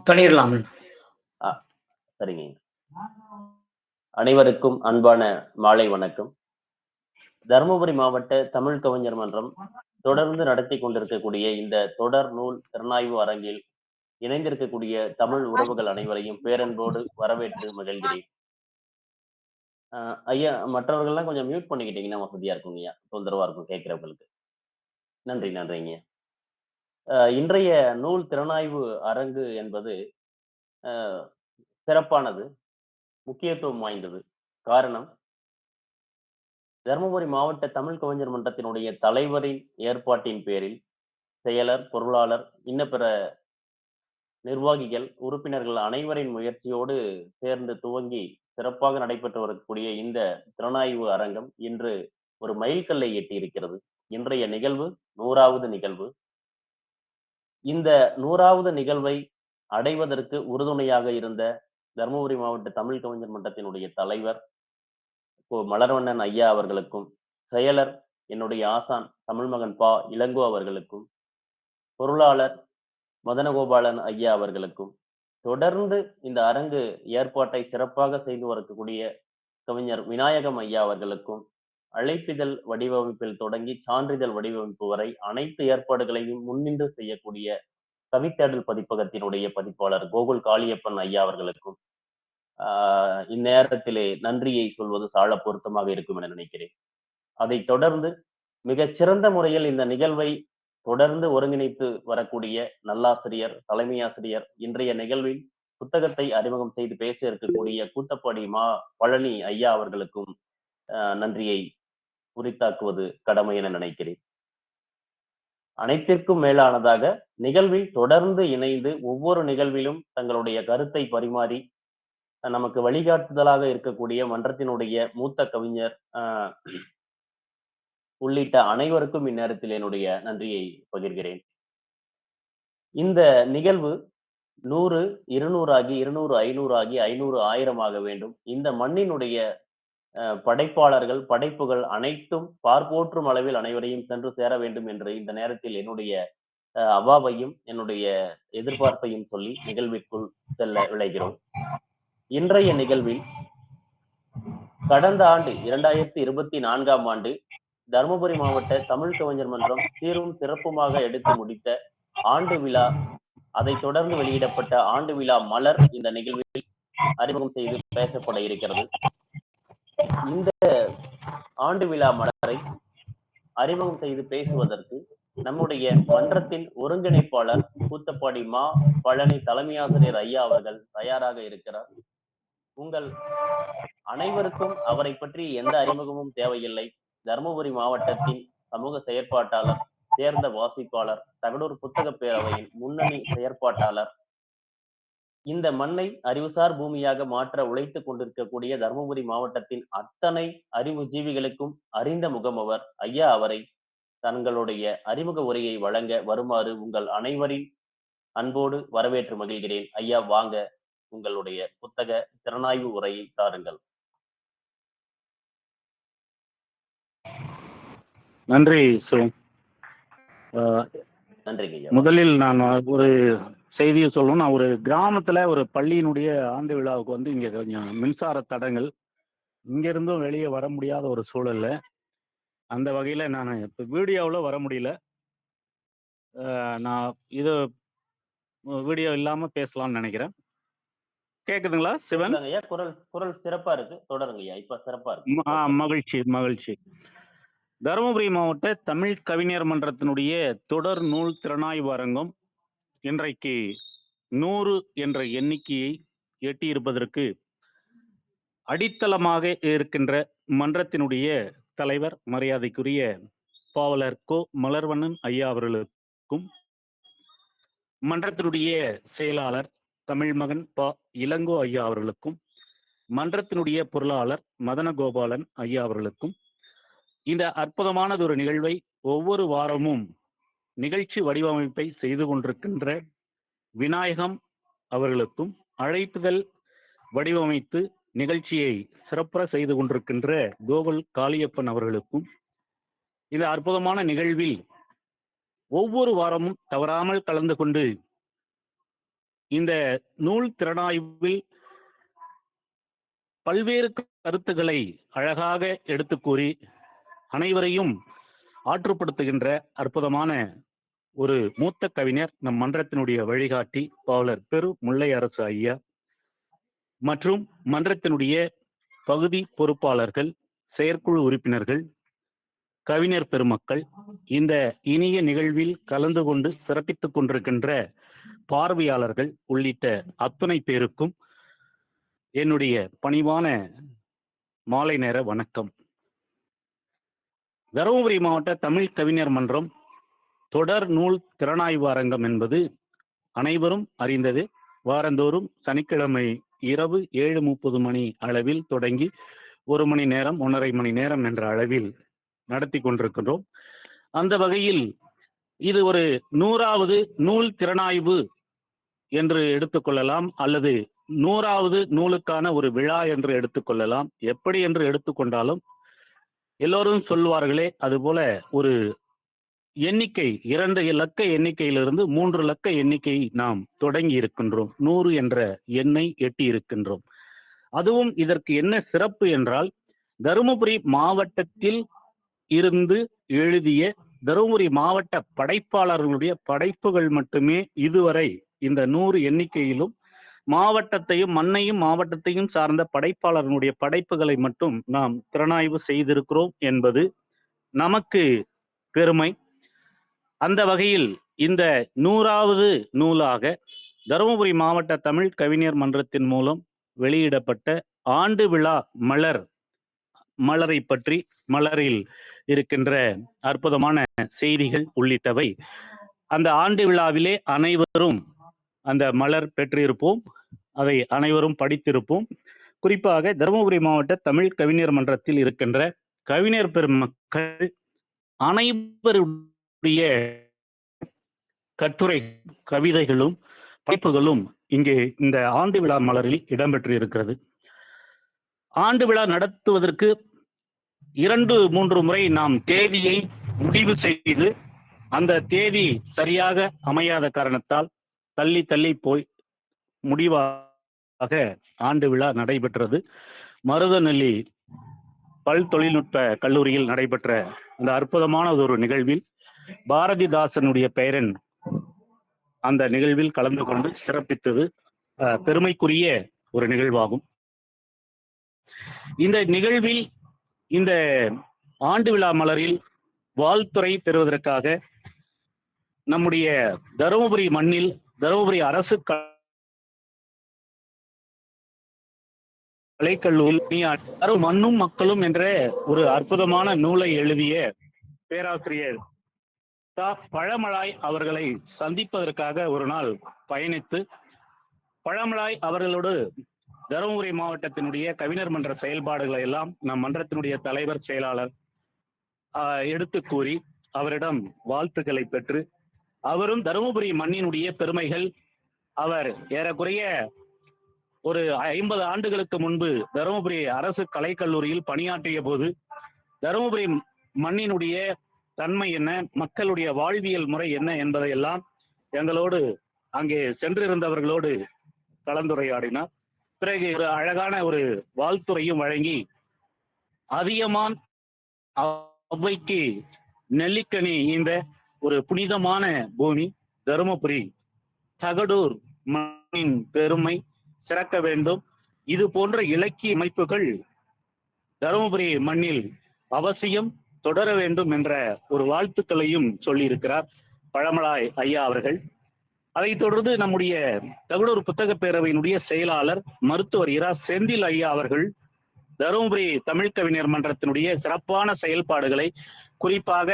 பண்ணிடலாம். ஆ, சரிங்க. அனைவருக்கும் அன்பான மாலை வணக்கம். தருமபுரி மாவட்ட தமிழ் கவிஞர் மன்றம் தொடர்ந்து நடத்தி கொண்டிருக்கக்கூடிய இந்த தொடர் நூல் திறனாய்வு அரங்கில் இணைந்திருக்கக்கூடிய தமிழ் உறவுகள் அனைவரையும் பேரன்போடு வரவேற்று மகிழ்கிறேன். ஐயா, மற்றவர்கள்லாம் கொஞ்சம் மியூட் பண்ணிக்கிட்டீங்கன்னா வசதியா இருக்குங்கய்யா, தொந்தரவா இருக்கும் கேட்கிறவங்களுக்கு. நன்றிங்க. இன்றைய நூல் திறனாய்வு அரங்கு என்பது சிறப்பானது, முக்கியத்துவம் வாய்ந்தது. காரணம், தருமபுரி மாவட்ட தமிழ் கவிஞர் மன்றத்தினுடைய தலைவரின் ஏற்பாட்டின் பேரில் செயலர், பொருளாளர், இன்ன பிற நிர்வாகிகள், உறுப்பினர்கள் அனைவரின் முயற்சியோடு சேர்ந்து துவங்கி சிறப்பாக நடைபெற்று வரக்கூடிய இந்த திறனாய்வு அரங்கம் இன்று ஒரு மைல்கல்லை எட்டி இருக்கிறது. இன்றைய நிகழ்வு 100வது நிகழ்வு. இந்த 100வது நிகழ்வை அடைவதற்கு உறுதுணையாக இருந்த தருமபுரி மாவட்ட தமிழ் கவிஞர் மன்றத்தினுடைய தலைவர் மலர்வண்ணன் ஐயா அவர்களுக்கும், செயலர் என்னுடைய ஆசான் தமிழ்மகன் பா இளங்கோ அவர்களுக்கும், பொருளாளர் மதனகோபாலன் ஐயா அவர்களுக்கும், தொடர்ந்து இந்த அரங்கு ஏற்பாட்டை சிறப்பாக செய்து வரக்கூடிய கவிஞர் விநாயகம் ஐயா அவர்களுக்கும், அழைப்பிதழ் வடிவமைப்பில் தொடங்கி சான்றிதழ் வடிவமைப்பு வரை அனைத்து ஏற்பாடுகளையும் முன்னின்று செய்யக்கூடிய கவித்தேடல் பதிப்பகத்தினுடைய பதிப்பாளர் கோகுல் காளியப்பன் ஐயா அவர்களுக்கும் இந்நேரத்திலே நன்றியை சொல்வது சால பொருத்தமாக இருக்கும் என நினைக்கிறேன். அதை தொடர்ந்து மிகச் சிறந்த முறையில் இந்த நிகழ்வை தொடர்ந்து ஒருங்கிணைத்து வரக்கூடிய நல்லாசிரியர், தலைமை ஆசிரியர், இன்றைய நிகழ்வில் புத்தகத்தை அறிமுகம் செய்து பேச இருக்கக்கூடிய கூத்தப்பாடி மா பழனி ஐயா அவர்களுக்கும் நன்றியை உரித்தாக்குவது கடமை என நினைக்கிறேன். அனைத்திற்கும் மேலானதாக நிகழ்வில் தொடர்ந்து இணைந்து ஒவ்வொரு நிகழ்விலும் தங்களுடைய கருத்தை பரிமாறி நமக்கு வழிகாட்டுதலாக இருக்கக்கூடிய மன்றத்தினுடைய மூத்த கவிஞர் உள்ளிட்ட அனைவருக்கும் இந்நேரத்தில் என்னுடைய நன்றியை பகிர்கிறேன். இந்த நிகழ்வு 100, 200 ஆகி 200, 500 ஆகி 500, 1000 ஆக வேண்டும். இந்த மண்ணினுடைய படைப்பாளர்கள், படைப்புகள் அனைத்தும் பார்ப்போற்றும் அளவில் அனைவரையும் சென்று சேர வேண்டும் என்று இந்த நேரத்தில் என்னுடைய அவாவையும் என்னுடைய எதிர்பார்ப்பையும் சொல்லி நிகழ்விற்குள் செல்ல விளைகிறோம். இன்றைய நிகழ்வில் கடந்த ஆண்டு 2024ஆம் ஆண்டு தருமபுரி மாவட்ட தமிழ் கவிஞர் மன்றம் சீரும் சிறப்புமாக எடுத்து முடித்த ஆண்டு விழா, அதை தொடர்ந்து வெளியிடப்பட்ட ஆண்டு விழா மலர் இந்த நிகழ்வில் அறிமுகம் செய்து பேசப்பட இருக்கிறது. இந்த ஆண்டு விழா மலரை அறிமுகம் செய்து பேசுவதற்கு நம்முடைய மன்றத்தின் ஒருங்கிணைப்பாளர் கூத்தப்பாடி மா பழனி தலைமை ஆசிரியர் ஐயா அவர்கள் தயாராக இருக்கிறார். உங்கள் அனைவருக்கும் அவரை பற்றி எந்த அறிமுகமும் தேவையில்லை. தருமபுரி மாவட்டத்தின் சமூக செயற்பாட்டாளர், தேர்ந்த வாசிப்பாளர், தகடூர் புத்தக பேரவையின் முன்னணி செயற்பாட்டாளர், இந்த மண்ணை அறிவுசார் பூமியாக மாற்ற உழைத்துக் கொண்டிருக்கக்கூடிய தருமபுரி மாவட்டத்தின் அத்தனை அறிவு ஜீவிகளுக்கும் அறிந்த முகம் அவர். ஐயா அவரை தங்களுடைய அறிமுக உரையை வழங்க வருமாறு உங்கள் அனைவரின் அன்போடு வரவேற்று மகிழ்கிறேன். ஐயா, வாங்க, உங்களுடைய புத்தக திறனாய்வு உரையை தாருங்கள். நன்றி சிவம். நன்றிங்க ஐயா. முதலில் நான் ஒரு செய்தியை சொல்லணும். நான் ஒரு கிராமத்தில் ஒரு பள்ளியினுடைய ஆண்டு விழாவுக்கு வந்து இங்கே கொஞ்சம் மின்சார தடங்கள், இங்கேருந்தும் வெளியே வர முடியாத ஒரு சூழல்ல, அந்த வகையில் நான் இப்போ வீடியோவில் வர முடியல. நான் இது வீடியோ இல்லாமல் பேசலாம்னு நினைக்கிறேன். கேட்குதுங்களா சிவன்? குரல் சிறப்பா இருக்கு, தொடருங்க ஐயா. இப்ப சிறப்பா இருக்கு. மகிழ்ச்சி. தருமபுரி மாவட்ட தமிழ் கவிஞர் மன்றத்தினுடைய தொடர் நூல் திறனாய்வு அரங்கம் இன்றைக்கு 100 என்ற எண்ணிக்கையை எட்டியிருப்பதற்கு அடித்தளமாக இருக்கின்ற மன்றத்தினுடைய தலைவர் மரியாதைக்குரிய பாவலர் கோ மலர்வண்ணன் ஐயா அவர்களுக்கும், மன்றத்தினுடைய செயலாளர் தமிழ்மகன் பா இளங்கோ ஐயா அவர்களுக்கும், மன்றத்தினுடைய பொருளாளர் மதனகோபாலன் ஐயா அவர்களுக்கும், இந்த அற்புதமானது ஒரு நிகழ்வை ஒவ்வொரு வாரமும் நிகழ்ச்சி வடிவமைப்பை செய்து கொண்டிருக்கின்ற விநாயகம் அவர்களுக்கும், அழைப்புதல் வடிவமைத்து நிகழ்ச்சியை சிறப்புற செய்து கொண்டிருக்கின்ற கோகுல் காளியப்பன் அவர்களுக்கும், இந்த அற்புதமான நிகழ்வில் ஒவ்வொரு வாரமும் தவறாமல் கலந்து கொண்டு இந்த நூல் திறனாய்வில் பல்வேறு கருத்துக்களை அழகாக எடுத்து கூறி அனைவரையும் ஆற்றுப்படுத்துகின்ற அற்புதமான ஒரு மூத்த கவிஞர் நம் மன்றத்தினுடைய வழிகாட்டி பாவலர் பெரு முல்லை அரசு ஐயா மற்றும் மன்றத்தினுடைய பகுதி பொறுப்பாளர்கள், செயற்குழு உறுப்பினர்கள், கவிஞர் பெருமக்கள், இந்த இனிய நிகழ்வில் கலந்து கொண்டு சிறப்பித்துக் கொண்டிருக்கின்ற பார்வையாளர்கள் உள்ளிட்ட அத்துணை பேருக்கும் என்னுடைய பணிவான மாலை நேர வணக்கம். தருமபுரி மாவட்ட தமிழ் கவிஞர் மன்றம் தொடர் நூல் திறனாய்வு அரங்கம் என்பது அனைவரும் அறிந்தது. வாரந்தோறும் சனிக்கிழமை இரவு 7:30 மணி அளவில் தொடங்கி 1 மணி நேரம் 1.5 மணி நேரம் என்ற அளவில் நடத்தி கொண்டிருக்கின்றோம். அந்த வகையில் இது ஒரு 100வது நூல் திறனாய்வு என்று எடுத்துக்கொள்ளலாம், அல்லது 100வது நூலுக்கான ஒரு விழா என்று எடுத்துக்கொள்ளலாம். எப்படி என்று எடுத்துக்கொண்டாலும் எல்லோரும் சொல்வார்களே, அதுபோல ஒரு எண்ணிக்கை 2 இலக்க எண்ணிக்கையிலிருந்து 3 இலக்க எண்ணிக்கை நாம் தொடங்கி இருக்கின்றோம். 100 என்ற எண்ணை எட்டி இருக்கின்றோம். அதுவும் இதற்கு என்ன சிறப்பு என்றால், தருமபுரி மாவட்டத்தில் இருந்து எழுதிய தருமபுரி மாவட்ட படைப்பாளர்களுடைய படைப்புகள் மட்டுமே இதுவரை இந்த 100 எண்ணிக்கையிலும் மாவட்டத்தையும் மண்ணையும் மாவட்டத்தையும் சார்ந்த படைப்பாளர்களுடைய படைப்புகளை மட்டும் நாம் திறனாய்வு செய்திருக்கிறோம் என்பது நமக்கு பெருமை. அந்த வகையில் இந்த 100வது நூலாக தருமபுரி மாவட்ட தமிழ் கவிஞர் மன்றத்தின் மூலம் வெளியிடப்பட்ட ஆண்டு விழா மலரை பற்றி, மலரில் இருக்கின்ற அற்புதமான செய்திகள் உள்ளிட்டவை அந்த ஆண்டு விழாவிலே அனைவரும் அந்த மலர் பெற்றிருப்போம், அதை அனைவரும் படித்திருப்போம். குறிப்பாக தருமபுரி மாவட்ட தமிழ் கவிஞர் மன்றத்தில் இருக்கின்ற கவிஞர் பெருமக்கள் அனைவருடைய கட்டுரை, கவிதைகளும் படைப்புகளும் இங்கே இந்த ஆண்டு விழா மலரில் இடம்பெற்று இருக்கிறது. ஆண்டு விழா நடத்துவதற்கு 2-3 முறை நாம் தேதியை முடிவு செய்து அந்த தேதி சரியாக அமையாத காரணத்தால் தள்ளி போய் முடிவாக ஆண்டு விழா நடைபெற்றது. மருதநெல்லி பல் தொழில்நுட்ப கல்லூரியில் நடைபெற்ற அந்த அற்புதமான ஒரு நிகழ்வில் பாரதிதாசனுடைய பெயரன் அந்த நிகழ்வில் கலந்து கொண்டு சிறப்பித்தது பெருமைக்குரிய ஒரு நிகழ்வாகும். இந்த நிகழ்வில் இந்த ஆண்டு விழா மலரில் வாழ்த்துறை பெறுவதற்காக நம்முடைய தருமபுரி மண்ணில் தருமபுரி அரசு கலைக்கல்லூரியில் மண்ணும் மக்களும் என்ற ஒரு அற்புதமான நூலை எழுதிய பேராசிரியர் பழமலாய் அவர்களை சந்திப்பதற்காக ஒரு நாள் பயணித்து, பழமலாய் அவர்களோடு தருமபுரி மாவட்டத்தினுடைய கவிஞர் மன்ற செயல்பாடுகளை எல்லாம் நம் மன்றத்தினுடைய தலைவர் செயலாளர் எடுத்து கூறி அவரிடம் வாழ்த்துக்களை பெற்று, அவரும் தருமபுரி மண்ணினுடைய பெருமைகள், அவர் ஏறக்குறைய ஒரு 50 ஆண்டுகளுக்கு முன்பு தருமபுரி அரசு கலைக்கல்லூரியில் பணியாற்றிய போது தருமபுரி மண்ணினுடைய தன்மை என்ன, மக்களுடைய வாழ்வியல் முறை என்ன என்பதையெல்லாம் எங்களோடு அங்கே சென்றிருந்தவர்களோடு கலந்துரையாடினார். பிறகு ஒரு அழகான ஒரு வாழ்த்துறையும் வழங்கி, அதியமான் அவ்வைக்கு நெல்லிக்கனி இந்த ஒரு புனிதமான பூமி தருமபுரி, தகடூர் மண்ணின் பெருமை சிறக்க வேண்டும், இது போன்ற இலக்கிய அமைப்புகள் தருமபுரி மண்ணில் அவசியம் தொடர வேண்டும் என்ற ஒரு வாழ்த்துக்களையும் சொல்லியிருக்கிறார் பழமலாய் ஐயா அவர்கள். அதைத் தொடர்ந்து நம்முடைய தகடூர் புத்தக பேரவையினுடைய செயலாளர் மருத்துவர் இரா செந்தில் ஐயா அவர்கள் தருமபுரி தமிழ் கவிஞர் மன்றத்தினுடைய சிறப்பான செயல்பாடுகளை, குறிப்பாக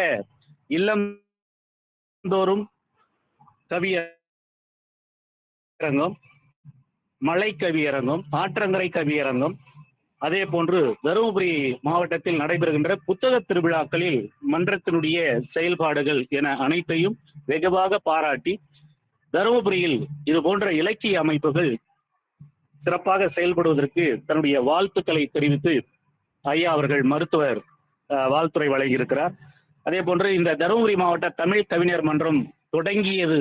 இல்லந்தோறும் கவியரங்கம், மலை கவியரங்கம், ஆற்றங்கரை கவியரங்கம், அதே போன்று தருமபுரி மாவட்டத்தில் நடைபெறுகின்ற புத்தக திருவிழாக்களில் மன்றத்தினுடைய செயல்பாடுகள் என அனைத்தையும் வெகுவாக பாராட்டி, தருமபுரியில் இது போன்ற இலக்கிய அமைப்புகள் சிறப்பாக செயல்படுவதற்கு தன்னுடைய வாழ்த்துக்களை தெரிவித்து ஐயா அவர்கள் மருத்துவர் வாழ்த்துறை வழங்கியிருக்கிறார். அதே போன்று இந்த தருமபுரி மாவட்ட தமிழ் கவிஞர் மன்றம் தொடங்கியது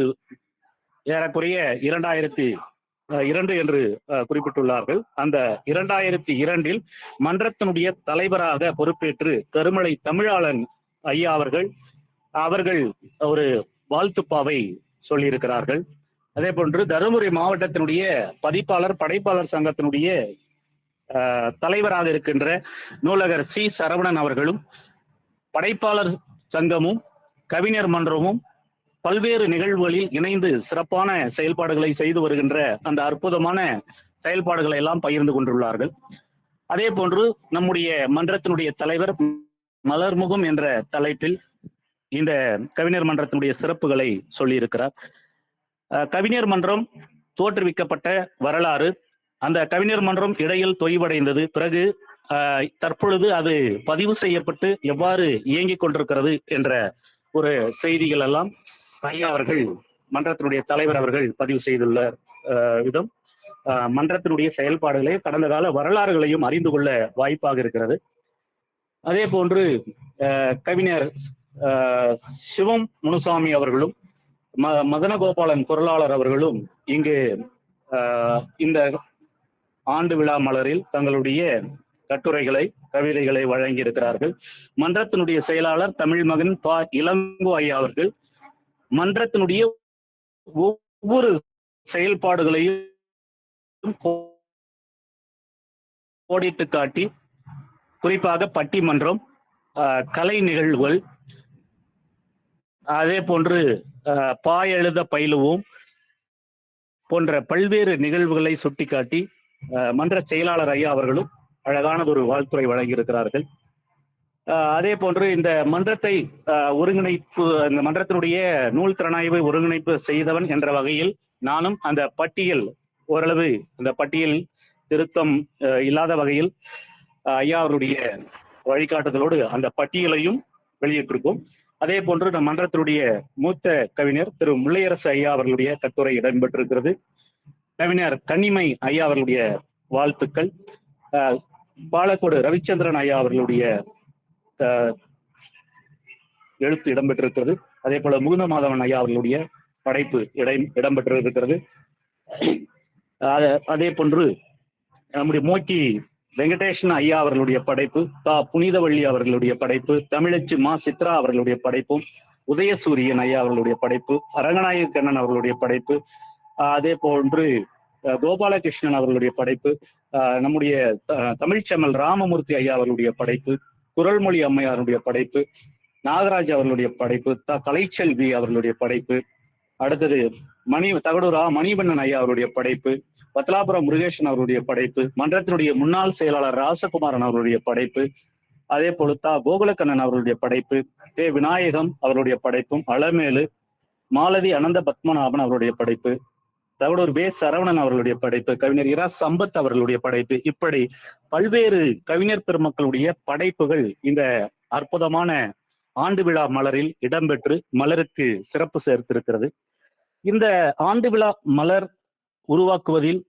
ஏறக்குறைய 2002 என்று குறிப்பிட்டுள்ளார்கள். அந்த 2002 மன்றத்தினுடைய தலைவராக பொறுப்பேற்று கருமலை தமிழாளன் ஐயா அவர்கள் ஒரு வாழ்த்துப்பாவை சொல்லியிருக்கிறார்கள். அதே போன்று தருமபுரி மாவட்டத்தினுடைய படைப்பாளர் சங்கத்தினுடைய தலைவராக இருக்கின்ற நூலகர் சி சரவணன் அவர்களும் படைப்பாளர் சங்கமும் கவிஞர் மன்றமும் பல்வேறு நிகழ்வுகளில் இணைந்து சிறப்பான செயல்பாடுகளை செய்து வருகின்ற அந்த அற்புதமான செயல்பாடுகளை எல்லாம் பகிர்ந்து கொண்டுள்ளார்கள். அதே போன்று நம்முடைய மன்றத்தினுடைய தலைவர் மலர்முகம் என்ற தலைப்பில் இந்த கவிஞர் மன்றத்தினுடைய சிறப்புகளை சொல்லியிருக்கிறார். கவிஞர் மன்றம் தோற்றுவிக்கப்பட்ட வரலாறு, அந்த கவிஞர் மன்றம் இடையில் தொய்வடைந்தது, பிறகு தற்பொழுது அது பதிவு செய்யப்பட்டு எவ்வாறு இயங்கிக் கொண்டிருக்கிறது என்ற ஒரு செய்திகள் எல்லாம் ஐயா அவர்கள் மன்றத்தினுடைய தலைவர் அவர்கள் பதிவு செய்துள்ள விதம் மன்றத்தினுடைய செயல்பாடுகளை கடந்த கால வரலாறுகளையும் அறிந்து கொள்ள வாய்ப்பாக இருக்கிறது. அதே போன்று கவிஞர் சிவம் முனுசாமி அவர்களும் மதனகோபாலன் பொருளாளர் அவர்களும் இங்கு இந்த ஆண்டு விழா மலரில் தங்களுடைய கட்டுரைகளை கவிதைகளை வழங்கி இருக்கிறார்கள். மன்றத்தினுடைய செயலாளர் தமிழ் மகன் பா இளங்கோ ஐயா அவர்கள் மன்றத்தினுடைய ஒவ்வொரு செயல்பாடுகளையும் கோடிட்டு காட்டி, குறிப்பாக பட்டிமன்றம், கலை நிகழ்வுகள், அதே போன்று எழுத பயிலுவோம் போன்ற பல்வேறு நிகழ்வுகளை சுட்டிக்காட்டி மன்ற செயலாளர் ஐயா அவர்களும் அழகான ஒரு வாழ்த்துரை வழங்கியிருக்கிறார்கள். அதே போன்று இந்த மன்றத்தை இந்த மன்றத்தினுடைய நூல் திறனாய்வை ஒருங்கிணைப்பு செய்தவன் என்ற வகையில் நானும் அந்த பட்டியல் ஓரளவு அந்த பட்டியல் திருத்தம் இல்லாத வகையில் ஐயா அவருடைய வழிகாட்டுதலோடு அந்த பட்டியலையும் வெளியிட்டிருக்கோம். அதே போன்று நம் மன்றத்தினுடைய மூத்த கவிஞர் திரு முல்லையரசு ஐயா அவர்களுடைய கட்டுரை இடம்பெற்றிருக்கிறது. கவிஞர் கன்னிமை ஐயா அவர்களுடைய வாழ்த்துக்கள், பாலக்கோடு ரவிச்சந்திரன் ஐயா அவர்களுடைய எழுத்து இடம்பெற்றிருக்கிறது. அதே போல முகுந்த மாதவன் ஐயா அவர்களுடைய படைப்பு இடம்பெற்றிருக்கிறது. அதே போன்று நம்முடைய மோக்கி வெங்கடேஷன் ஐயா அவர்களுடைய படைப்பு, புனிதவள்ளி அவர்களுடைய படைப்பு, தமிழச்சி மா சித்ரா அவர்களுடைய படைப்பும், உதயசூரியன் ஐயா அவர்களுடைய படைப்பு, அரங்கநாயக கண்ணன் அவர்களுடைய படைப்பு, அதே போன்று கோபாலகிருஷ்ணன் அவர்களுடைய படைப்பு, நம்முடைய தமிழ்ச்செம்மல் ராமமூர்த்தி ஐயா அவர்களுடைய படைப்பு, குரல்மொழி அம்மையாருடைய படைப்பு, நாகராஜ் அவர்களுடைய படைப்பு, கலைச்செல்வி அவர்களுடைய படைப்பு, அடுத்தது தகடூரா மணிவண்ணன் ஐயா அவருடைய படைப்பு, பத்தலாபுரம் முருகேசன் அவருடைய படைப்பு, மன்றத்தினுடைய முன்னாள் செயலாளர் ராசகுமாரன் அவருடைய படைப்பு, அதே போல கோகுலக்கண்ணன் அவர்களுடைய படைப்பு, விநாயகம் அவருடைய படைப்பும், அலமேலு மாலதி அனந்த பத்மநாபன் அவருடைய படைப்பு, தகடூர் சரவணன் அவர்களுடைய படைப்பு, கவிஞர் இரா சம்பத் அவர்களுடைய படைப்பு, இப்படி பல்வேறு கவிஞர் பெருமக்களுடைய படைப்புகள் இந்த அற்புதமான ஆண்டு விழா மலரில் இடம்பெற்று மலருக்கு சிறப்பு சேர்த்திருக்கிறது. இந்த ஆண்டு விழா மலர் உருவாக்குவதில்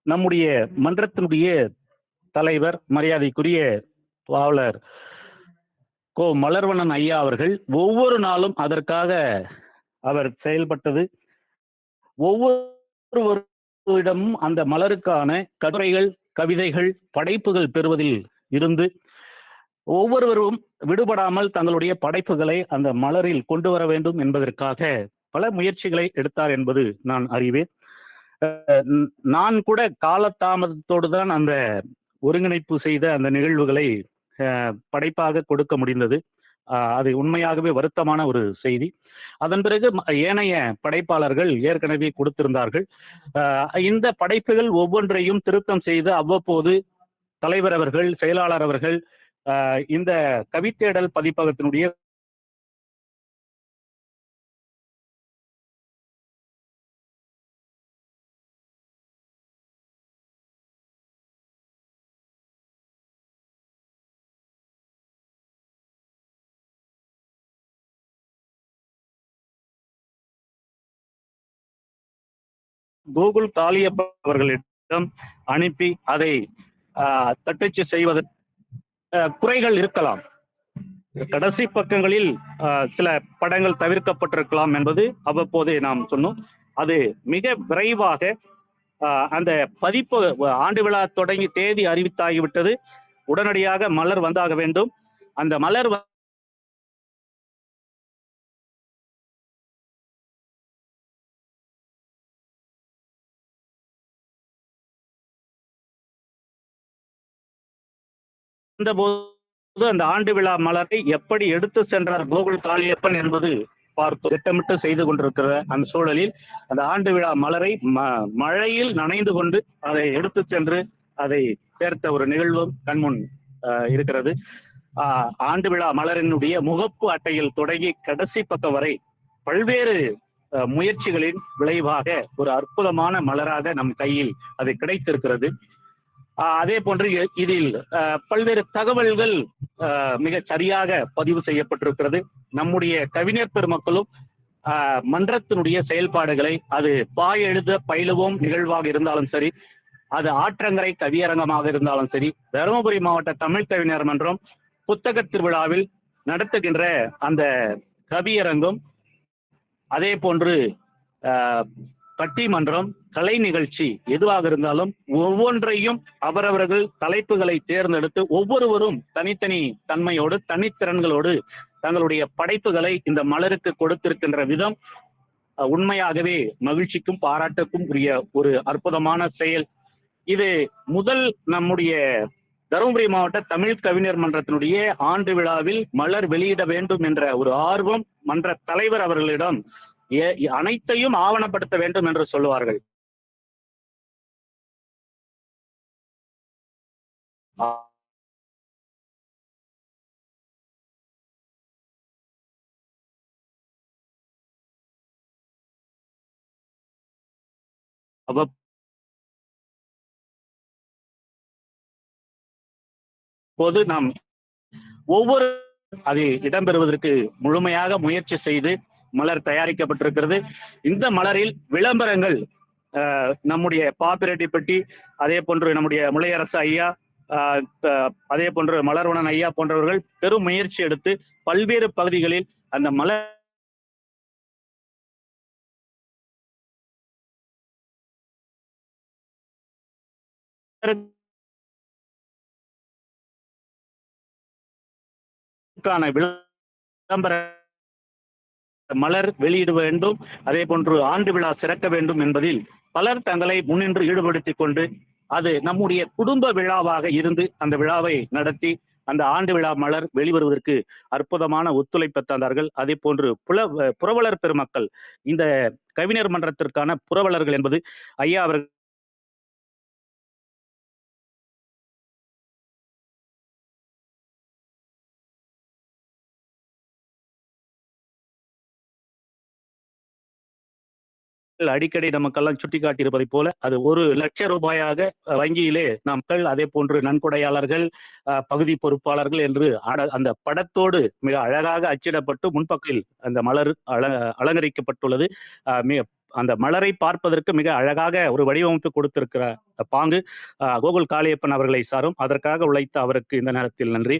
நம்முடைய மன்றத்தினுடைய தலைவர் மரியாதைக்குரிய பாவலர் கோ மலர்வண்ணன் ஐயா அவர்கள் ஒவ்வொரு நாளும் அதற்காக அவர் செயல்பட்டது. ஒவ்வொருவரிடமும் அந்த மலருக்கான கட்டுரைகள், கவிதைகள், படைப்புகள் பெறுவதில் இருந்து ஒவ்வொருவரும் விடுபடாமல் தங்களுடைய படைப்புகளை அந்த மலரில் கொண்டு வர வேண்டும் என்பதற்காக பல முயற்சிகளை எடுத்தார் என்பது நான் அறிவேன். நான் கூட காலதாமதத்தோடு தான் அந்த ஒருங்கிணைப்பு செய்த அந்த நிகழ்வுகளை படைப்பாக கொடுக்க முடிந்தது. அது உண்மையாகவே வருத்தமான ஒரு செய்தி. அதன் பிறகு ஏனைய படைப்பாளர்கள் ஏற்கனவே கொடுத்திருந்தார்கள். இந்த படைப்புகள் ஒவ்வொன்றையும் திருத்தம் செய்து அவ்வப்போது தலைவர் அவர்கள், செயலாளர் அவர்கள் இந்த கவித்தேடல் பதிப்பகத்தினுடைய கூகுள் காளியப்ப அவர்களிடம் அனுப்பி அதை தட்டச்சு செய்வதற்கு குறைகள் இருக்கலாம். கடைசி பக்கங்களில் சில படங்கள் தவிர்க்கப்பட்டிருக்கலாம் என்பது அவ்வப்போதே நாம் சொன்னோம். அது மிக விரைவாக அந்த பதிப்பு ஆண்டு விழா தொடங்கி தேதி அறிவித்தாகிவிட்டது. உடனடியாக மலர் வந்தாக வேண்டும். அந்த மலர் வந்தபோது அந்த ஆண்டு விழா மலரை எப்படி எடுத்து சென்றார் கோகுல் காளியப்பன் என்பது பார்த்தோம். திட்டமிட்டு செய்து கொண்டிருக்கிற அந்த சூழலில் அந்த ஆண்டு விழா மலரை மழையில் நனைந்து கொண்டு அதை எடுத்து சென்று அதை சேர்த்த ஒரு நிகழ்வும் கண்முன் இருக்கிறது. ஆண்டு விழா மலரினுடைய முகப்பு அட்டையில் தொடங்கி கடைசி பக்கம் வரை பல்வேறு முயற்சிகளின் விளைவாக ஒரு அற்புதமான மலராக நம் கையில் அது கிடைத்திருக்கிறது. அதே போன்று இதில் பல்வேறு தகவல்கள் மிக சரியாக பதிவு செய்யப்பட்டிருக்கிறது. நம்முடைய கவிஞர் பெருமக்களும் மன்றத்தினுடைய செயல்பாடுகளை அது பாய் எழுத பயிலுவோம் நிகழ்வாக இருந்தாலும் சரி, அது ஆற்றங்கரை கவியரங்கமாக இருந்தாலும் சரி, தருமபுரி மாவட்ட தமிழ் கவிஞர் மன்றம் புத்தக திருவிழாவில் நடத்துகின்ற அந்த கவியரங்கம், அதே போன்று பட்டிமன்றம், கலை நிகழ்ச்சி எதுவாக இருந்தாலும் ஒவ்வொன்றையும் அவரவர்கள் தலைப்புகளை தேர்ந்தெடுத்து ஒவ்வொருவரும் தனித்தனி தன்மையோடு தனித்திறன்களோடு தங்களுடைய படைப்புகளை இந்த மலருக்கு கொடுத்திருக்கின்ற விதம் உண்மையாகவே மகிழ்ச்சிக்கும் பாராட்டுக்கும் உரிய ஒரு அற்புதமான செயல். இது முதல் நம்முடைய தருமபுரி மாவட்ட தமிழ் கவிஞர் மன்றத்தினுடைய ஆண்டு விழாவில் மலர் வெளியிட வேண்டும் என்ற ஒரு ஆர்வம் மன்ற தலைவர் அவர்களிடம் அனைத்தையும் ஆவணப்படுத்த வேண்டும் என்று சொல்லுவார்கள். போது நாம் ஒவ்வொரு அது இடம்பெறுவதற்கு முழுமையாக முயற்சி செய்து மலர் தயாரிக்கப்பட்டிருக்கிறது. இந்த மலரில் விளம்பரங்கள் நம்முடைய பாப்பிரெட்டிப்பட்டி, அதே போன்று நம்முடைய முளையரசு ஐயா, அதே போன்று மலர்வணன் ஐயா போன்றவர்கள் பெரும் முயற்சி எடுத்து பல்வேறு பகுதிகளில் அந்த மலர் விளம்பர மலர் வெளியிட வேண்டும், அதே போன்று ஆண்டு விழா சிறக்க வேண்டும் என்பதில் பலர் தங்களை முன்னின்று ஈடுபடுத்திக் கொண்டு அது நம்முடைய குடும்ப விழாவாக இருந்து அந்த விழாவை நடத்தி அந்த ஆண்டு விழா மலர் வெளிவருவதற்கு அற்புதமான ஒத்துழைப்பு தந்தார்கள். அதே போன்று புரவலர் பெருமக்கள், இந்த கவிஞர் மன்றத்திற்கான புரவலர்கள் என்பது ஐயா அவர்கள் அடிக்கடி நமக்கெல்லாம் சுட்டிக்காட்டி இருப்பதை போல அது 1,00,000 ரூபாயாக வங்கியிலே மக்கள், அதே போன்று நன்கொடையாளர்கள், பகுதி பொறுப்பாளர்கள் என்று அந்த படத்தோடு மிக அழகாக அச்சிடப்பட்டு முன்பக்கில் அந்த மலர் அலங்கரிக்கப்பட்டுள்ளது. அந்த மலரை பார்ப்பதற்கு மிக அழகாக ஒரு வடிவமைப்பு கொடுத்திருக்கிற பாங்கு கோகுல் காளியப்பன் அவர்களை சாரும். அதற்காக உழைத்த அவருக்கு இந்த நேரத்தில் நன்றி.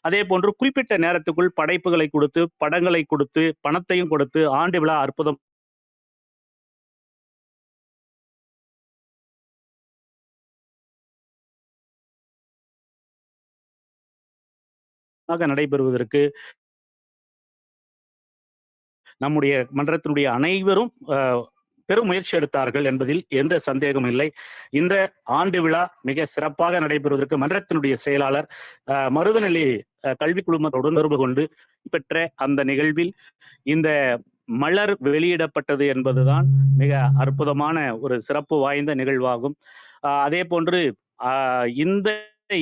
அதே போன்று குறிப்பிட்ட நேரத்துக்குள் படைப்புகளை கொடுத்து, படங்களை கொடுத்து, பணத்தையும் கொடுத்து ஆண்டு விழா அற்புதம் நடைபெறுவதற்கு நம்முடைய மன்றத்தினுடைய அனைவரும் பெரும் முயற்சி எடுத்தார்கள் என்பதில் எந்த சந்தேகமும் இல்லை. இந்த ஆண்டு விழா மிக சிறப்பாக நடைபெறுவதற்கு மன்றத்தினுடைய செயலாளர் மருதநெல்லி கல்வி குழுமத்துடன் தொடர்பு கொண்டு பெற்ற அந்த நிகழ்வில் இந்த மலர் வெளியிடப்பட்டது என்பதுதான் மிக அற்புதமான ஒரு சிறப்பு வாய்ந்த நிகழ்வாகும். அதே போன்று இந்த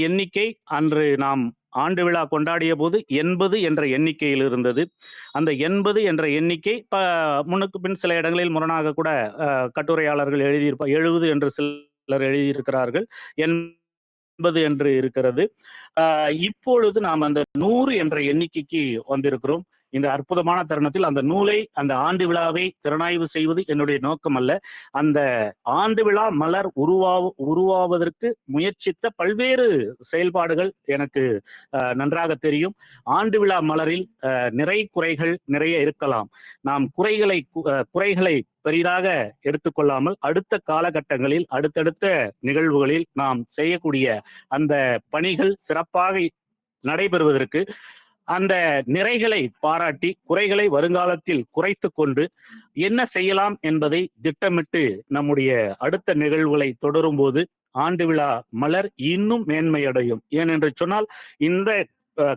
எண்ணிக்கை அன்று நாம் ஆண்டு விழா கொண்டாடிய போது 80 என்ற எண்ணிக்கையில் இருந்தது. அந்த 80 என்ற எண்ணிக்கை முன்னுக்கு பின் சில இடங்களில் முரணாக கூட கட்டுரையாளர்கள் 70 என்று சிலர் எழுதியிருக்கிறார்கள், 80 என்று இருக்கிறது. இப்பொழுது நாம் அந்த 100 என்ற எண்ணிக்கைக்கு வந்திருக்கிறோம். இந்த அற்புதமான தருணத்தில் அந்த நூலை, அந்த ஆண்டு விழாவை திறனாய்வு செய்வது என்னுடைய நோக்கம் அல்ல. அந்த ஆண்டு விழா மலர் உருவாவதற்கு முயற்சித்த பல்வேறு செயல்பாடுகள் எனக்கு நன்றாக தெரியும். ஆண்டு விழா மலரில் நிறை குறைகள் நிறைய இருக்கலாம். நாம் குறைகளை பெரிதாக எடுத்துக்கொள்ளாமல் அடுத்த காலகட்டங்களில், அடுத்தடுத்த நிகழ்வுகளில் நாம் செய்யக்கூடிய அந்த பணிகள் சிறப்பாக நடைபெறுவதற்கு அந்த நிறைகளை பாராட்டி குறைகளை வருங்காலத்தில் குறைத்து கொண்டு என்ன செய்யலாம் என்பதை திட்டமிட்டு நம்முடைய அடுத்த நிகழ்வுகளை தொடரும் போது ஆண்டு விழா மலர் இன்னும் மேன்மையடையும். ஏனென்று சொன்னால், இந்த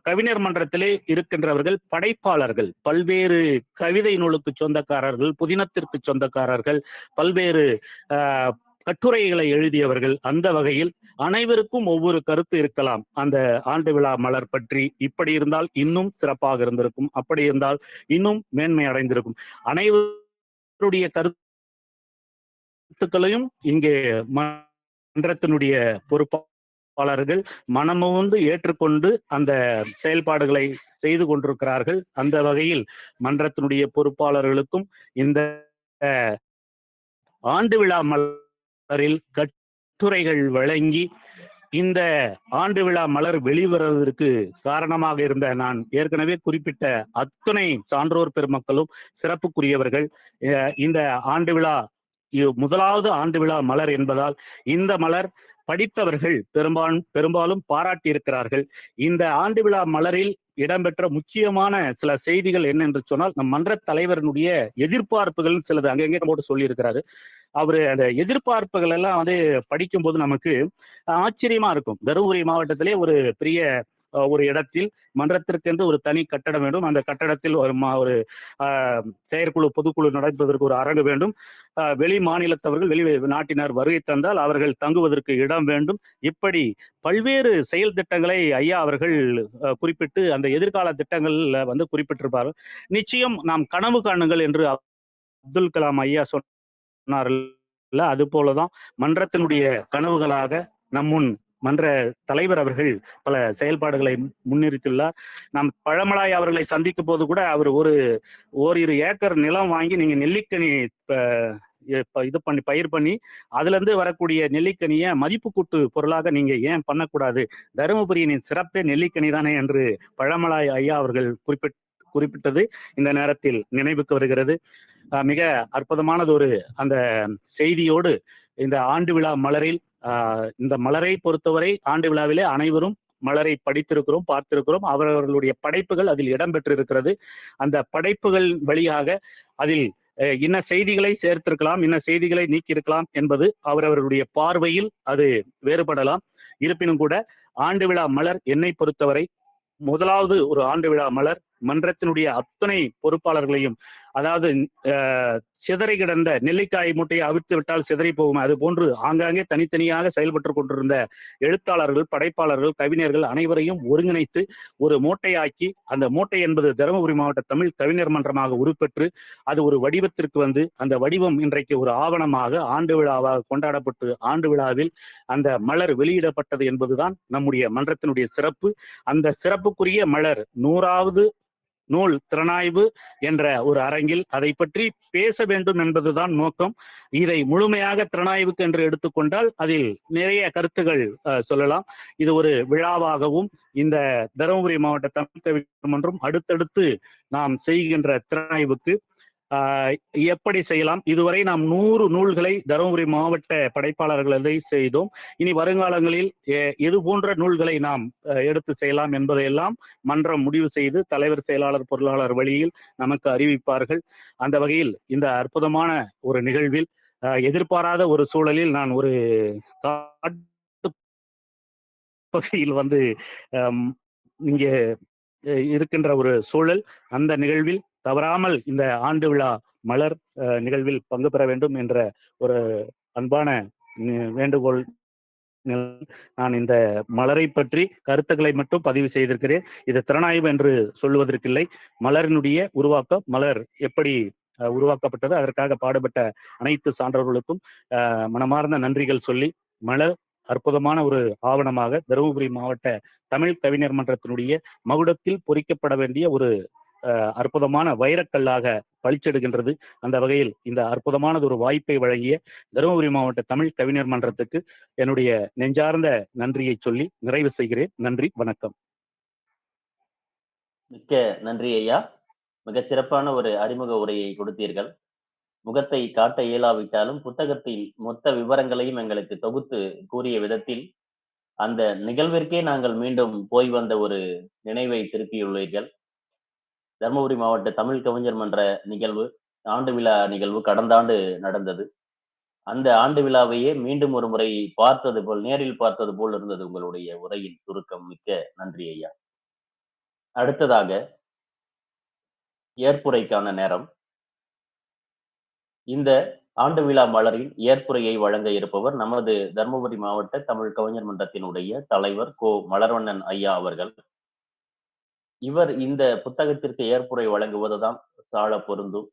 கவிஞர் மன்றத்திலே இருக்கின்றவர்கள் படைப்பாளர்கள், பல்வேறு கவிதை நூலுக்கு சொந்தக்காரர்கள், புதினத்திற்கு சொந்தக்காரர்கள், பல்வேறு கட்டுரைகளை எழுதியவர்கள். அந்த வகையில் அனைவருக்கும் ஒவ்வொரு கருத்து இருக்கலாம். அந்த ஆண்டு விழா மலர் பற்றி இப்படி இருந்தால் இன்னும் சிறப்பாக இருந்திருக்கும், அப்படி இருந்தால் இன்னும் மேன்மை அடைந்திருக்கும். அனைவருடைய கருத்துக்களையும் இங்கே மன்றத்தினுடைய பொறுப்பாளர்கள் மனமுவந்து ஏற்றுக்கொண்டு அந்த செயல்பாடுகளை செய்து கொண்டிருக்கிறார்கள். அந்த வகையில் மன்றத்தினுடைய பொறுப்பாளர்களுக்கும் இந்த ஆண்டு விழா மலரில் கட்டுரைகள் வழங்கி இந்த ஆண்டு விழா மலர் வெளிவருவதற்கு காரணமாக இருந்த நான் ஏற்கனவே குறிப்பிட்ட அத்தனை சான்றோர் பெருமக்களும் சிறப்புக்குரியவர்கள். இந்த ஆண்டு விழா முதலாவது ஆண்டு விழா மலர் என்பதால் இந்த மலர் படித்தவர்கள் பெரும்பாலும் பாராட்டி இருக்கிறார்கள். இந்த ஆண்டு விழா மலரில் இடம்பெற்ற முக்கியமான சில செய்திகள் என்னென்று சொன்னால், நம் மன்ற தலைவருடைய எதிர்பார்ப்புகள் சிலது அங்கங்கே போட்டு சொல்லி இருக்கிறாரு. அவரு அந்த எதிர்பார்ப்புகள் எல்லாம் படிக்கும்போது நமக்கு ஆச்சரியமா இருக்கும். தருமபுரி மாவட்டத்திலே ஒரு பெரிய ஒரு இடத்தில் மன்றத்திற்கென்று ஒரு தனி கட்டடம் வேண்டும். அந்த கட்டடத்தில் ஒரு செயற்குழு பொதுக்குழு நடப்பதற்கு ஒரு அரங்கு வேண்டும். வெளி மாநிலத்தவர்கள், வெளி நாட்டினர் வருகை தந்தால் அவர்கள் தங்குவதற்கு இடம் வேண்டும். இப்படி பல்வேறு செயல் திட்டங்களை ஐயா அவர்கள் குறிப்பிட்டு அந்த எதிர்கால திட்டங்கள்ல குறிப்பிட்டிருப்பார்கள். நிச்சயம் நாம் கனவு காணுங்கள் என்று அப்துல் கலாம் ஐயா சொன்னார்ல, அது போலதான் மன்றத்தினுடைய கனவுகளாக நம்முன் மன்ற தலைவர் அவர்கள் பல செயல்பாடுகளை முன்னிறுத்தியுள்ளார். நாம் பழமலாய் அவர்களை சந்திக்கும் போது கூட அவர் ஓரிரு ஏக்கர் நிலம் வாங்கி நீங்க நெல்லிக்கனி இது பண்ணி பயிர் பண்ணி அதுல இருந்து வரக்கூடிய நெல்லிக்கனியை மதிப்பு கூட்டு பொருளாக நீங்க ஏன் பண்ணக்கூடாது, தருமபுரியின் சிறப்பே நெல்லிக்கனி தானே என்று பழமலாய் ஐயா அவர்கள் குறிப்பிட்டது இந்த நேரத்தில் நினைவுக்கு வருகிறது. மிக அற்புதமானது ஒரு அந்த செய்தியோடு இந்த ஆண்டு விழா மலரில் இந்த மலரை பொறுத்தவரை ஆண்டு விழாவிலே அனைவரும் மலரை படித்திருக்கிறோம், பார்த்திருக்கிறோம். அவர்களுடைய படைப்புகள் அதில் இடம்பெற்றிருக்கிறது. அந்த படைப்புகள் வழியாக அதில் இன்ன செய்திகளை சேர்த்திருக்கலாம், இன்ன செய்திகளை நீக்கியிருக்கலாம் என்பது அவரவர்களுடைய பார்வையில் அது வேறுபடலாம். இருப்பினும் கூட ஆண்டு விழா மலர் என்னை பொறுத்தவரை முதலாவது ஒரு ஆண்டு விழா மலர் மன்றத்தினுடைய அத்தனை பொறுப்பாளர்களையும், அதாவது சிதறி கிடந்த நெல்லிக்காய் மூட்டையை அவிழ்த்து விட்டால் சிதறி போகும், அது போன்று ஆங்காங்கே தனித்தனியாக செயல்பட்டு கொண்டிருந்த எழுத்தாளர்கள், படைப்பாளர்கள், கவிஞர்கள் அனைவரையும் ஒருங்கிணைத்து ஒரு மூட்டையாக்கி, அந்த மூட்டை என்பது தருமபுரி மாவட்ட தமிழ் கவிஞர் மன்றமாக உருப்பெற்று அது ஒரு வடிவத்திற்கு அந்த வடிவம் இன்றைக்கு ஒரு ஆவணமாக ஆண்டு விழாவாக கொண்டாடப்பட்டு ஆண்டு விழாவில் அந்த மலர் வெளியிடப்பட்டது என்பதுதான் நம்முடைய மன்றத்தினுடைய சிறப்பு. அந்த சிறப்புக்குரிய மலர் 100வது நூல் திறனாய்வு என்ற ஒரு அரங்கில் அதை பற்றி பேச வேண்டும் என்பதுதான் நோக்கம். இதை முழுமையாக திறனாய்வுக்கு என்று எடுத்துக்கொண்டால் அதில் நிறைய கருத்துகள் சொல்லலாம். இது ஒரு விழாவாகவும் இந்த தருமபுரி மாவட்ட தமிழ் கவிஞர் மன்றம் அடுத்தடுத்து நாம் செய்கின்ற திறனாய்வுக்கு எப்படி செய்யலாம். இதுவரை நாம் 100 நூல்களை தருமபுரி மாவட்ட படைப்பாளர்களை செய்தோம். இனி வருங்காலங்களில் எது போன்ற நூல்களை நாம் எடுத்து செய்யலாம் என்பதையெல்லாம் மன்றம் முடிவு செய்து தலைவர், செயலாளர், பொருளாளர் வழியில் நமக்கு அறிவிப்பார்கள். அந்த வகையில் இந்த அற்புதமான ஒரு நிகழ்வில் எதிர்பாராத ஒரு சூழலில் நான் ஒரு பகுதியில் இங்கே இருக்கின்ற ஒரு சூழல், அந்த நிகழ்வில் தவறாமல் இந்த ஆண்டு விழா மலர் நிகழ்வில் பங்கு பெற வேண்டும் என்ற ஒரு அன்பான வேண்டுகோள். நான் இந்த மலரை பற்றி கருத்துக்களை மட்டும் பதிவு செய்திருக்கிறேன். இது திறனாய்வு என்று சொல்லுவதற்கில்லை. மலரினுடைய உருவாக்கம், மலர் எப்படி உருவாக்கப்பட்டது, அதற்காக பாடுபட்ட அனைத்து சான்றோர்களுக்கும் மனமார்ந்த நன்றிகள் சொல்லி, மலர் அற்புதமான ஒரு ஆவணமாக தருமபுரி மாவட்ட தமிழ் கவிஞர் மன்றத்தினுடைய மகுடத்தில் பொறிக்கப்பட வேண்டிய ஒரு அற்புதமான வைரக்கல்லாக பளிச்செடுக்கின்றது. அந்த வகையில் இந்த அற்புதமானது ஒரு வாய்ப்பை வழங்கிய தருமபுரி மாவட்ட தமிழ் கவிஞர் மன்றத்துக்கு என்னுடைய நெஞ்சார்ந்த நன்றியை சொல்லி நிறைவு செய்கிறேன். நன்றி, வணக்கம். மிக்க நன்றி ஐயா. மிகச் சிறப்பான ஒரு அறிமுக உரையை கொடுத்தீர்கள். முகத்தை காட்ட இயலாவிட்டாலும் புத்தகத்தில் மொத்த விவரங்களையும் எங்களுக்கு தொகுத்து கூறிய விதத்தில் அந்த நிகழ்விற்கே நாங்கள் மீண்டும் போய் வந்த ஒரு நினைவை திருப்பியுள்ளீர்கள். தருமபுரி மாவட்ட தமிழ் கவிஞர் மன்ற நிகழ்வு, ஆண்டு விழா நிகழ்வு கடந்த ஆண்டு நடந்தது. அந்த ஆண்டு விழாவையே மீண்டும் ஒரு முறை பார்த்தது போல், நேரில் பார்த்தது போல் இருந்தது உங்களுடைய உரையின் சுருக்கம். மிக்க நன்றி ஐயா. அடுத்ததாக ஏற்புரைக்கான நேரம். இந்த ஆண்டு விழா மலரின் ஏற்புரையை வழங்க இருப்பவர் நமது தருமபுரி மாவட்ட தமிழ் கவிஞர் மன்றத்தினுடைய தலைவர் கோ மலர்வண்ணன் ஐயா அவர்கள். இவர் இந்த புத்தகத்திற்கு ஏற்புரை வழங்குவதுதான் சால பொருந்தும்.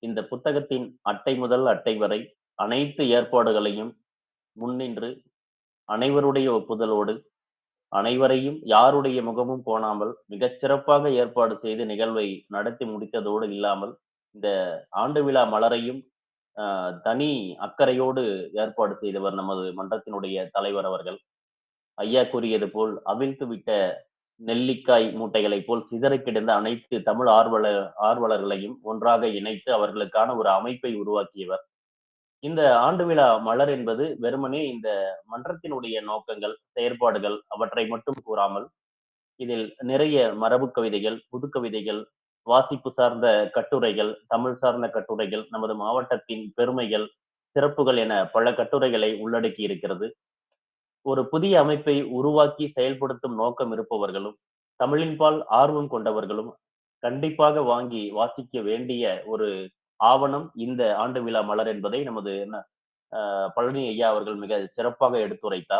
இந்த புத்தகத்தின் அட்டை முதல் அட்டை வரை அனைத்து ஏற்பாடுகளையும் முன்னின்று அனைவருடைய ஒப்புதலோடு அனைவரையும் யாருடைய முகமும் கோணாமல் மிகச் சிறப்பாக ஏற்பாடு செய்து நிகழ்வை நடத்தி முடித்ததோடு இல்லாமல் இந்த ஆண்டு விழா மலரையும் தனி அக்கறையோடு ஏற்பாடு செய்தவர் நமது மன்றத்தினுடைய தலைவர் அவர்கள். ஐயா கூறியது போல் அவிழ்த்து விட்ட நெல்லிக்காய் மூட்டைகளைப் போல் சிதறி கிடந்த அனைத்து தமிழ் ஆர்வலர்களையும் ஒன்றாக இணைத்து அவர்களுக்கான ஒரு அமைப்பை உருவாக்கியவர். இந்த ஆண்டு விழா மலர் என்பது வெறுமனே இந்த மன்றத்தினுடைய நோக்கங்கள், செயற்பாடுகள் அவற்றை மட்டும் கூறாமல் இதில் நிறைய மரபு கவிதைகள், புது கவிதைகள், வாசிப்பு சார்ந்த கட்டுரைகள், தமிழ் சார்ந்த கட்டுரைகள், நமது மாவட்டத்தின் பெருமைகள், சிறப்புகள் என பல கட்டுரைகளை உள்ளடக்கி இருக்கிறது. ஒரு புதிய அமைப்பை உருவாக்கி செயல்படுத்தும் நோக்கம் இருப்பவர்களும், தமிழின்பால் ஆர்வம் கொண்டவர்களும் கண்டிப்பாக வாங்கி வாசிக்க வேண்டிய ஒரு ஆவணம் இந்த ஆண்டு விழா மலர் என்பதை நமது பழனி ஐயா அவர்கள் மிக சிறப்பாக எடுத்துரைத்தார்.